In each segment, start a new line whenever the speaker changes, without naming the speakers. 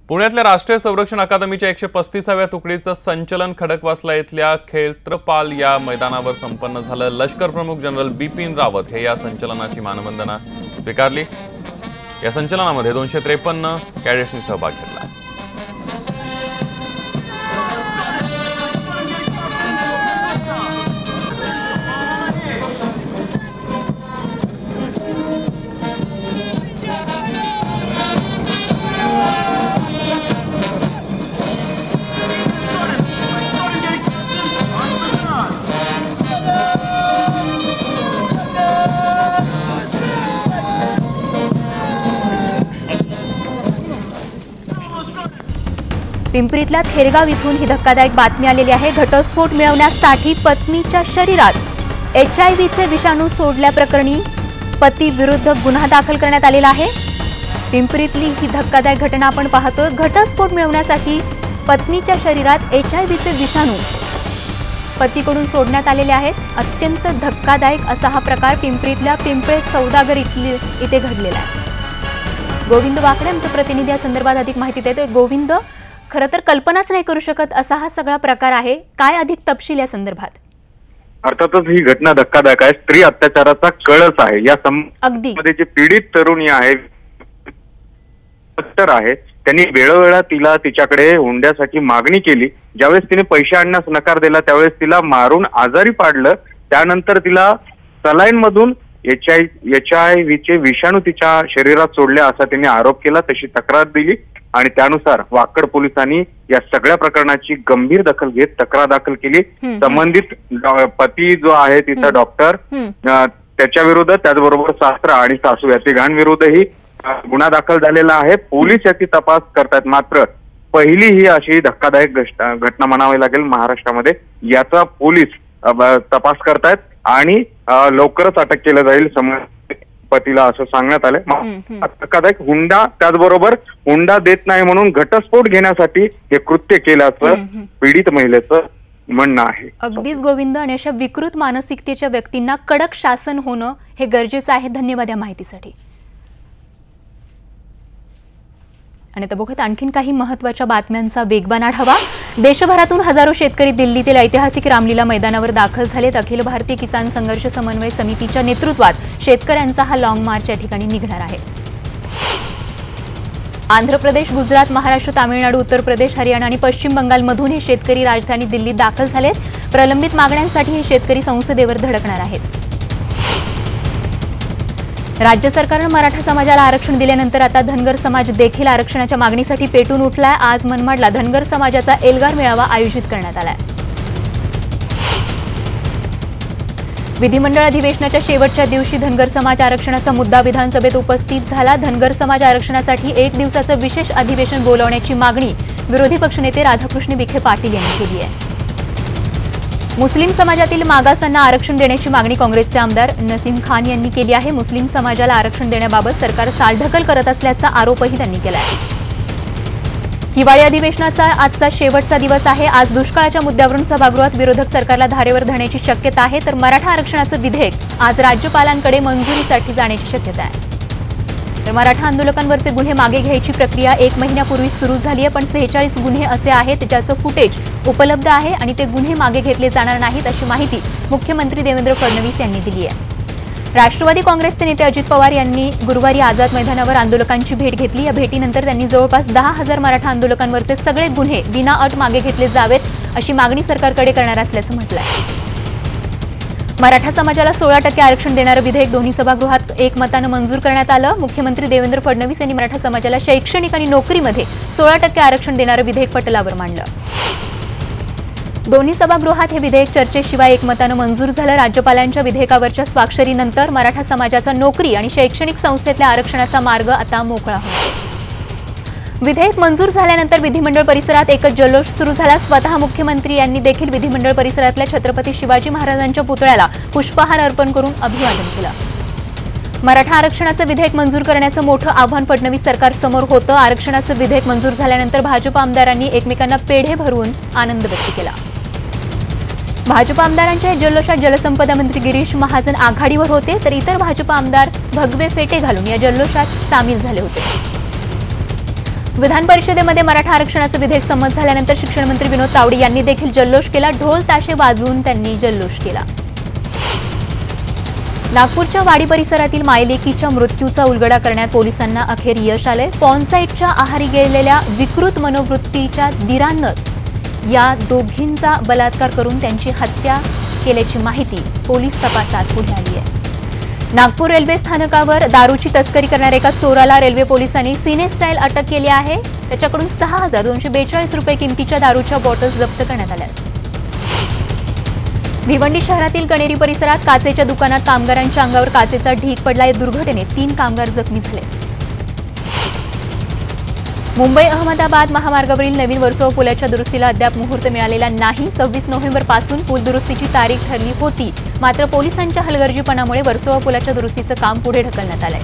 पुण्यातल्या राष्ट्रीय संरक्षण अकादमीच्या 135व्या तुकडीचं संचलन खडकवासला इथल्या खेत्रपाल या मैदानावर संपन्न झालं। लष्कर प्रमुख जनरल बिपिन रावत हे या संचलनाची मानवंदना स्वीकारली। या संचलनामध्ये 253 कॅडेट्सनी सहभाग घेतला।
पिंपरीतल्या थेरगाव इथून ही धक्कादायक बातमी आलेली आहे। घटस्फोट मिळवण्यासाठी पत्नीच्या शरीरात HIV विषाणू सोडल्याप्रकरणी पती विरुद्ध गुन्हा दाखल करण्यात आलेला आहे। पिंपरीतली ही धक्कादायक घटना आपण पाहतोय। घटस्फोट मिळवण्यासाठी पत्नीच्या शरीरात HIV विषाणू पतीकडून सोडण्यात आलेले आहेत। अत्यंत धक्कादायक असा हा प्रकार पिंपरीतल्या पिंपळे सौदागर इथे घडलेला आहे। गोविंद वाकडे आमचे प्रतिनिधी या संदर्भात अधिक माहिती देतोय। गोविंद, खरं तर कल्पनाच नाही करू शकत असा हा सगळा प्रकार आहे, काय अधिक तपशील या संदर्भात?
अर्थातच ही घटना धक्कादायक आहे। स्त्री अत्याचाराचा कळस आहे। या मध्ये जे पीडित तरुणी आहे त्यांनी वेळोवेळा तिला तिच्याकडे हुंड्यासाठी मागणी केली। ज्यावेळेस तिने पैसे आणण्यास नकार दिला त्यावेळेस तिला मारून आजारी पाडलं। त्यानंतर तिला सलाईन मधून HIV विषाणू तिच्या शरीरात सोडले असा तिने आरोप केला, तशी तक्रार दिली आणि त्यानुसार वाकड पोलिसांनी या सगळ्या प्रकरणाची गंभीर दखल घेत तक्रार दाखल केली। संबंधित पती जो आहे तिचा डॉक्टर त्याच्या विरुद्ध, त्याचबरोबर सासरा आणि सासू या तिघांविरुद्धही गुन्हा दाखल झालेला आहे। पोलीस याची तपास करतायत। मात्र पहिली ही अशी धक्कादायक घटना म्हणावी लागेल महाराष्ट्रामध्ये। याचा पोलीस तपास करतायत आणि लवकरच अटक केलं जाईल पतीला असं सांगण्यात आलंय। धक्कादायक हुंडा, त्याचबरोबर हुंडा देत नाही म्हणून घटस्फोट घेण्यासाठी हे कृत्य केल्याचं पीडित महिलेचं म्हणणं आहे।
अगदीच गोविंद, आणि अशा विकृत मानसिकतेच्या व्यक्तींना कडक शासन होणं हे गरजेचं आहे। धन्यवाद या माहितीसाठी। आणि आता बघत आणखीन काही महत्त्वाच्या बातम्यांचा वेगवान आढावा। देशभरातून हजारो शेतकरी दिल्लीतील ऐतिहासिक रामलीला मैदानावर दाखल झालेत। अखिल भारतीय किसान संघर्ष समन्वय समितीच्या नेतृत्वात शेतकऱ्यांचा हा लॉंग मार्च या ठिकाणी निघणार आहे। आंध्र प्रदेश, गुजरात, महाराष्ट्र, तामिळनाडू, उत्तर प्रदेश, हरियाणा आणि पश्चिम बंगालमधून हे शेतकरी राजधानी दिल्लीत दाखल झालेत। प्रलंबित मागण्यांसाठी हे शेतकरी संसदेवर धडकणार आहेत। राज्य सरकारने मराठा समाजाला आरक्षण दिल्यानंतर आता धनगर समाज देखील आरक्षणाच्या मागणीसाठी पेटून उठलाय। आज मनमाडला धनगर समाजाचा एल्गार मेळावा आयोजित करण्यात आलाय। विधिमंडळ अधिवेशनाच्या शेवटच्या दिवशी धनगर समाज आरक्षणाचा मुद्दा विधानसभेत उपस्थित झाला। धनगर समाज आरक्षणासाठी 1 दिवसाचं विशेष अधिवेशन बोलावण्याची मागणी विरोधी पक्षनेते राधाकृष्ण विखे पाटील यांनी केली आहे। मुस्लिम समाजातील मागासांना आरक्षण देण्याची मागणी काँग्रेसचे आमदार नसीम खान यांनी केली आहे। मुस्लिम समाजाला आरक्षण देण्याबाबत सरकार चालढकल करत असल्याचा आरोपही त्यांनी केला आहे। हिवाळी अधिवेशनाचा आजचा शेवटचा दिवस आहे। आज दुष्काळाच्या मुद्द्यावरून सभागृहात विरोधक सरकारला धारेवर धरण्याची शक्यता आहे, तर मराठा आरक्षणाचं विधेयक आज राज्यपालांकडे मंजुरीसाठी जाण्याची शक्यता आहे। तर मराठा आंदोलकांवरचे गुन्हे मागे घ्यायची प्रक्रिया 1 महिन्यापूर्वी सुरू झाली आहे, पण 46 गुन्हे असे आहेत ज्याचं फुटेज उपलब्ध आहे आणि ते गुन्हे मागे घेतले जाणार नाहीत अशी माहिती मुख्यमंत्री देवेंद्र फडणवीस यांनी दिली आहे। राष्ट्रवादी काँग्रेसचे नेते अजित पवार यांनी गुरुवारी आझाद मैदानावर आंदोलकांची भेट घेतली। या भेटीनंतर त्यांनी जवळपास 10,000 मराठा आंदोलकांवरचे सगळे गुन्हे विनाअट मागे घेतले जावेत अशी मागणी सरकारकडे करणार असल्याचं म्हटलं आहे। मराठा समाजाला 16% आरक्षण देणारं विधेयक दोन्ही सभागृहात एकमतानं मंजूर करण्यात आलं। मुख्यमंत्री देवेंद्र फडणवीस यांनी मराठा समाजाला शैक्षणिक आणि नोकरीमध्ये 16% आरक्षण देणारं विधेयक पटलावर मांडलं। दोन्ही सभागृहात हे विधेयक चर्चेशिवाय एकमतानं मंजूर झालं। राज्यपालांच्या विधेयकावरच्या स्वाक्षरीनंतर मराठा समाजाचा नोकरी आणि शैक्षणिक संस्थेतल्या आरक्षणाचा मार्ग आता मोकळा होणार। विधेयक मंजूर झाल्यानंतर विधिमंडळ परिसरात एकच जल्लोष सुरू झाला। स्वतः मुख्यमंत्री यांनी देखील विधिमंडळ परिसरातल्या छत्रपती शिवाजी महाराजांच्या पुतळ्याला पुष्पहार अर्पण करून अभिवादन केलं। मराठा आरक्षणाचं विधेयक मंजूर करण्याचं मोठं आव्हान फडणवीस सरकारसमोर होतं। आरक्षणाचं विधेयक मंजूर झाल्यानंतर भाजप आमदारांनी एकमेकांना पेढे भरवून आनंद व्यक्त केला। भाजप आमदारांच्या जल्लोषात जलसंपदा मंत्री गिरीश महाजन आघाडीवर होते, तर इतर भाजप आमदार भगवे फेटे घालून या जल्लोषात सामील झाले होते। विधान परिषदेमध्ये मराठा आरक्षणाचं विधेयक संमत झाल्यानंतर शिक्षण मंत्री विनोद तावडे यांनी देखील जल्लोष केला. ढोल ताशे वाजवून त्यांनी जल्लोष केला. नागपूरच्या वाडी परिसरातील मायलेकीच्या मृत्यूचा उलगडा करण्यात पोलिसांना अखेर यश आलंय. पॉर्नसाईटच्या आहारी गेलेल्या विकृत मनोवृत्तीच्या धीरानंच या दोघींचा बलात्कार करून त्यांची हत्या केल्याची माहिती पोलीस तपासात पुढे आली आहे. नागपूर रेल्वे स्थानकावर दारूची तस्करी करणाऱ्या एका चोराला रेल्वे पोलिसांनी सिने स्टाईल अटक केली आहे. त्याच्याकडून 6,242 रुपये किमतीच्या दारूच्या बॉटल्स जप्त करण्यात आल्या. भिवंडी शहरातील कणेरी परिसरात काचेच्या दुकानात कामगारांच्या अंगावर काचेचा ढीग पडला. या दुर्घटनेत 3 कामगार जखमी झाले. मुंबई अहमदाबाद महामार्गावरील नवीन वर्सोवा पुलाच्या दुरुस्तीला अद्याप मुहूर्त मिळालेला नाही. 26 नोव्हेंबरपासून पूल दुरुस्तीची तारीख ठरली होती. मात्र पोलिसांच्या हलगर्जीपणामुळे वर्सोवा पुलाच्या दुरुस्तीचं काम पुढे ढकलण्यात आलंय.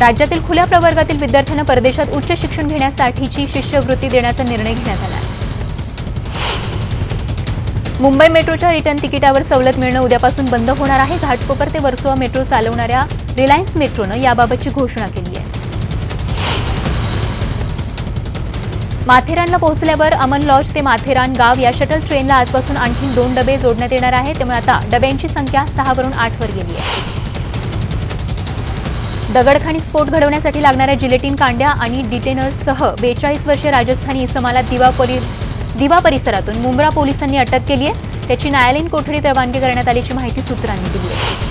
राज्यातील खुल्या प्रवर्गातील विद्यार्थ्यांना परदेशात उच्च शिक्षण घेण्यासाठीची शिष्यवृत्ती देण्याचा निर्णय घेण्यात आला. मुंबई मेट्रोच्या रिटर्न तिकिटावर सवलत मिळणं उद्यापासून बंद होणार आहे. घाटकोपर ते वर्सोवा मेट्रो चालवणाऱ्या रिलायन्स मेट्रोनं याबाबतची घोषणा केली आहे. माथेरानला पोहोचल्यावर अमन लॉज ते माथेरान गाव या शटल ट्रेनला आजपासून आणखी 2 डबे जोडण्यात येणार आहे. त्यामुळे आता डब्यांची संख्या 6 वरून 8 वर गेली आहे. दगडखाणी स्फोट घडवण्यासाठी लागणाऱ्या जिलेटिन कांड्या आणि डिटेनर्ससह 42 वर्षीय राजस्थानी इसमाला दिवा परिसरातून मुंब्रा पोलिसांनी अटक केली आहे. त्याची न्यायालयीन कोठडीत रवानगी करण्यात आल्याची माहिती सूत्रांनी दिली आहे.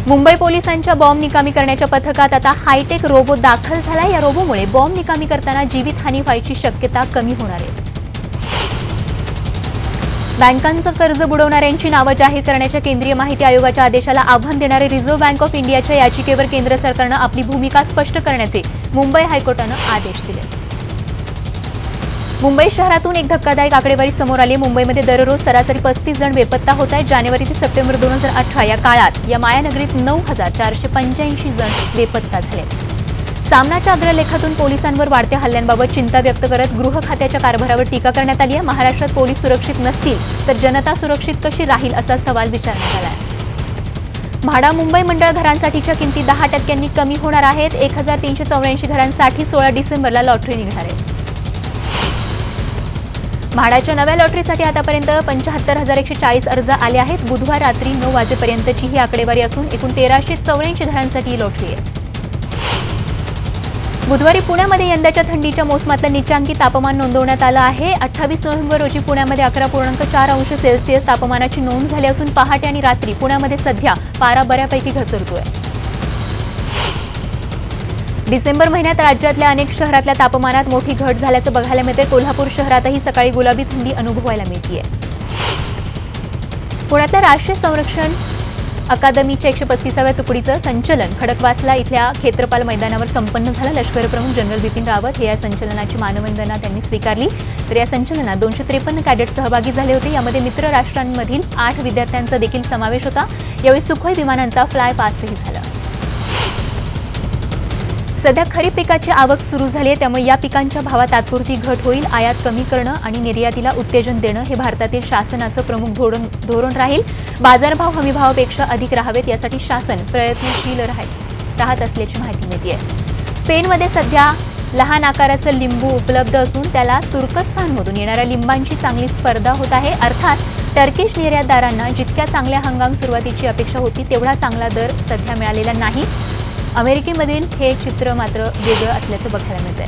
मुंबई पोलिसांच्या बॉम्ब निकामी करण्याच्या पथकात आता हायटेक रोबो दाखल झाला. या रोबोमुळे बॉम्ब निकामी करताना जीवितहानी व्हायची शक्यता कमी होणार आहे. बँकांचं कर्ज बुडवणाऱ्यांची नावं जाहीर करण्याच्या केंद्रीय माहिती आयोगाच्या आदेशाला आव्हान देणारे रिझर्व्ह बँक ऑफ इंडियाच्या याचिकेवर केंद्र सरकारनं आपली भूमिका स्पष्ट करण्याचे मुंबई हायकोर्टानं आदेश दिले. मुंबई शहरातून एक धक्कादायक आकडेवारी समोर आली. मुंबईमध्ये दररोज सरासरी 35 जण बेपत्ता होत आहेत. जानेवारी ते सप्टेंबर 2018 या काळात या मायानगरीत 9,485 जण बेपत्ता झाले. सामनाच्या अग्रलेखातून पोलिसांवर वाढत्या हल्ल्यांबाबत चिंता व्यक्त करत गृह खात्याच्या कारभारावर टीका करण्यात आली आहे. महाराष्ट्रात पोलीस सुरक्षित नसतील तर जनता सुरक्षित कशी राहील असा सवाल विचारण्यात आला आहे. म्हाडा मुंबई मंडळ घरांसाठीच्या किमती 10% कमी होणार आहेत. 1,384 घरांसाठी 16 डिसेंबरला लॉटरी निघणार आहे. म्हाडाच्या नव्या लॉटरीसाठी आतापर्यंत 75,140 अर्ज आले आहेत. बुधवार रात्री 9 वाजेपर्यंतची ही आकडेवारी असून एकूण 1,384 घरांसाठी ही लॉटरी आहे. बुधवारी पुण्यामध्ये यंदाच्या थंडीच्या मोसमातलं नीचांकी तापमान नोंदवण्यात आलं आहे. 28 नोव्हेंबर रोजी पुण्यामध्ये 11.4 अंश सेल्सिअस तापमानाची नोंद झाली असून पहाटे आणि रात्री पुण्यामध्ये सध्या पारा बऱ्यापैकी घसरतोय. डिसेंबर महिन्यात राज्यातल्या अनेक शहरातल्या तापमानात मोठी घट झाल्याचं बघायला मिळते. कोल्हापूर शहरातही सकाळी गुलाबी थंडी अनुभवायला मिळते. पुण्यातल्या राष्ट्रीय संरक्षण अकादमीच्या 135व्या तुकडीचं संचलन खडकवासला इथल्या क्षेत्रपाल मैदानावर संपन्न झालं. लष्कर प्रमुख जनरल बिपिन रावत हे या संचलनाची मानवंदना त्यांनी स्वीकारली. तर या संचलनात 253 कॅडेट सहभागी झाले होते. यामध्ये मित्र राष्ट्रांमधील 8 विद्यार्थ्यांचा देखील समावेश होता. यावेळी सुखोई विमानांचा फ्लाय पास्टही झाला. सध्या खरीप पिकाची आवक सुरू झाली आहे. त्यामुळे या पिकांच्या भावात तात्पुरती घट होईल. आयात कमी करणं आणि निर्यातीला उत्तेजन देणं हे भारतातील शासनाचं प्रमुख धोरण राहील. बाजारभाव हमीभावापेक्षा अधिक राहावेत यासाठी शासन प्रयत्नशील राहत असल्याची माहिती मिळते. स्पेनमध्ये सध्या लहान आकाराचं लिंबू उपलब्ध असून त्याला तुर्कस्तानमधून येणाऱ्या लिंबांची चांगली स्पर्धा होत आहे. अर्थात टर्किश निर्यातदारांना जितक्या चांगल्या हंगाम सुरुवातीची अपेक्षा होती तेवढा चांगला दर सध्या मिळालेला नाही. अमेरिकेमधील हे चित्र मात्र वेगळं असल्याचं बघायला मिळतंय.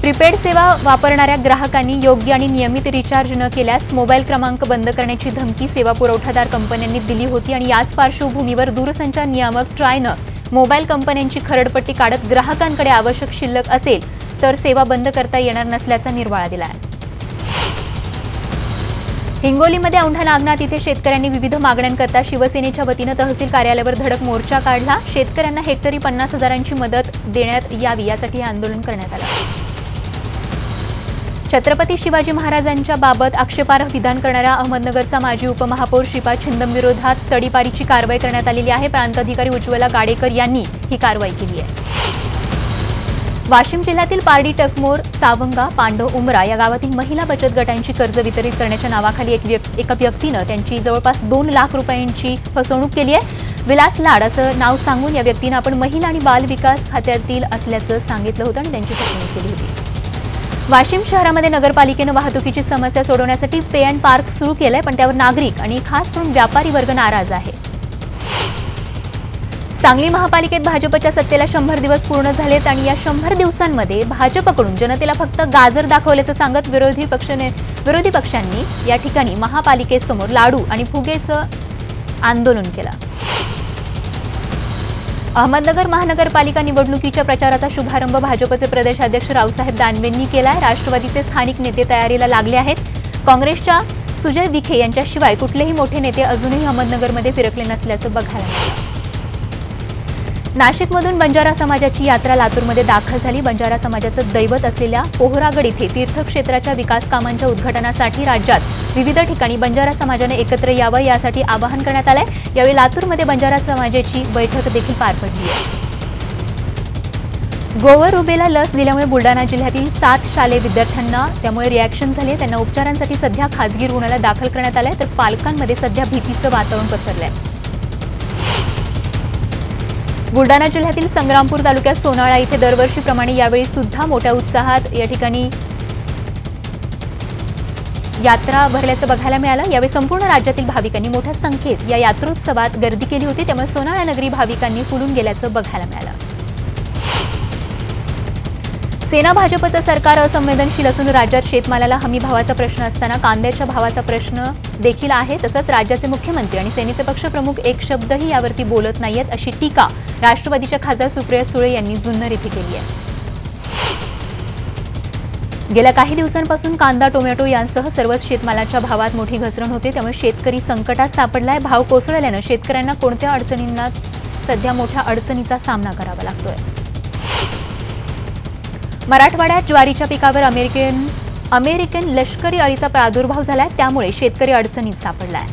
प्रीपेड सेवा वापरणाऱ्या ग्राहकांनी योग्य आणि नियमित रिचार्ज न केल्यास मोबाईल क्रमांक बंद करण्याची धमकी सेवा पुरवठादार कंपन्यांनी दिली होती आणि याच पार्श्वभूमीवर दूरसंचार नियामक ट्रायनं मोबाईल कंपन्यांची खरडपट्टी काढत ग्राहकांकडे आवश्यक शिल्लक असेल तर सेवा बंद करता येणार नसल्याचा निर्वाळा दिला आहे. हिंगोलीमध्ये औंढा नागनाथ इथे शेतकऱ्यांनी विविध मागण्यांकरता शिवसेनेच्या वतीनं तहसील कार्यालयावर धडक मोर्चा काढला. शेतकऱ्यांना हेक्टरी 50,000ची मदत देण्यात यावी यासाठी हे आंदोलन करण्यात आलं. छत्रपती शिवाजी महाराजांच्या बाबत आक्षेपार्ह विधान करणाऱ्या अहमदनगरचा माजी उपमहापौर श्रीपाद छिंदम विरोधात तडीपारीची कारवाई करण्यात आलेली आहे. प्रांत अधिकारी उज्ज्वला गाडेकर यांनी ही कारवाई केली आहे. वाशिम जिल्ह्यातील पारडी, टकमोर, सावंगा, पांडव, उमरा या गावातील महिला बचत गटांची कर्ज वितरित करण्याच्या नावाखाली एका व्यक्तीनं त्यांची जवळपास 2 लाख रुपयांची फसवणूक केली आहे. विलास लाड असं नाव सांगून या व्यक्तीनं आपण महिला आणि बाल विकास खात्यातील असल्याचं सांगितलं होतं आणि त्यांची फसवणूक केली होती. वाशिम शहरामध्ये नगरपालिकेनं वाहतुकीची समस्या सोडवण्यासाठी पे अँड पार्क सुरू केलंय, पण त्यावर नागरिक आणि खास करून व्यापारी वर्ग नाराज आहे. सांगली महापालिकेत भाजपच्या सत्तेला 100 दिवस पूर्ण झालेत आणि या 100 दिवसांमध्ये भाजपकडून जनतेला फक्त गाजर दाखवल्याचं सांगत विरोधी पक्षांनी या ठिकाणी महापालिकेसमोर लाडू आणि फुगेचं आंदोलन केलं. अहमदनगर महानगरपालिका निवडणुकीच्या प्रचाराचा शुभारंभ भाजपचे प्रदेशाध्यक्ष रावसाहेब दानवेंनी केलाय. राष्ट्रवादीचे स्थानिक नेते तयारीला लागले आहेत. काँग्रेसच्या सुजय विखे यांच्याशिवाय कुठलेही मोठे नेते अजूनही अहमदनगरमध्ये फिरकले नसल्याचं बघायला मिळालं. नाशिकमधून बंजारा समाजाची यात्रा लातूरमध्ये दाखल झाली. बंजारा समाजाचं दैवत असलेल्या पोहरागड इथे तीर्थक्षेत्राच्या विकास कामांच्या उद्घाटनासाठी राज्यात विविध ठिकाणी बंजारा समाजाने एकत्र यावं यासाठी आवाहन करण्यात आलंय. यावेळी लातूरमध्ये बंजारा समाजाची बैठक देखील पार पडली आहे. गोवर रुबेला लस दिल्यामुळे बुलडाणा जिल्ह्यातील 7 शालेय विद्यार्थ्यांना त्यामुळे रिॲक्शन झाली. त्यांना उपचारांसाठी सध्या खासगी रुग्णालयात दाखल करण्यात आलंय, तर पालकांमध्ये सध्या भीतीचं वातावरण पसरलंय. बुलडाणा जिल्ह्यातील संग्रामपूर तालुक्यात सोनाळा इथे दरवर्षीप्रमाणे यावेळी सुद्धा मोठ्या उत्साहात या ठिकाणी यात्रा भरल्याचं बघायला मिळालं. यावेळी संपूर्ण राज्यातील भाविकांनी मोठ्या संख्येत या यात्रोत्सवात गर्दी केली होती, त्यामुळे सोनाळा नगरी भाविकांनी फुलून गेल्याचं बघायला मिळालं. सेना भाजपचं सरकार असंवेदनशील असून राज्यात शेतमालाला हमी भावाचा प्रश्न असताना कांद्याच्या भावाचा प्रश्न देखील आहे. तसंच राज्याचे मुख्यमंत्री आणि सेनेचे पक्षप्रमुख एक शब्दही यावरती बोलत नाहीयेत अशी टीका राष्ट्रवादीच्या खासदार सुप्रिया सुळे यांनी जुन्नर इथे केली आहे. गेल्या काही दिवसांपासून कांदा, टोमॅटो यांसह सर्वच शेतमालाच्या भावात मोठी घसरण होते, त्यामुळे शेतकरी संकटात सापडलाय. भाव कोसळल्यानं शेतकऱ्यांना कोणत्या अडचणींना सध्या मोठ्या अडचणीचा सामना करावा लागतोय. मराठवाड्यात ज्वारीच्या पिकावर अमेरिकन लष्करी अळीचा प्रादुर्भाव झालाय, त्यामुळे शेतकरी अडचणीत सापडलाय.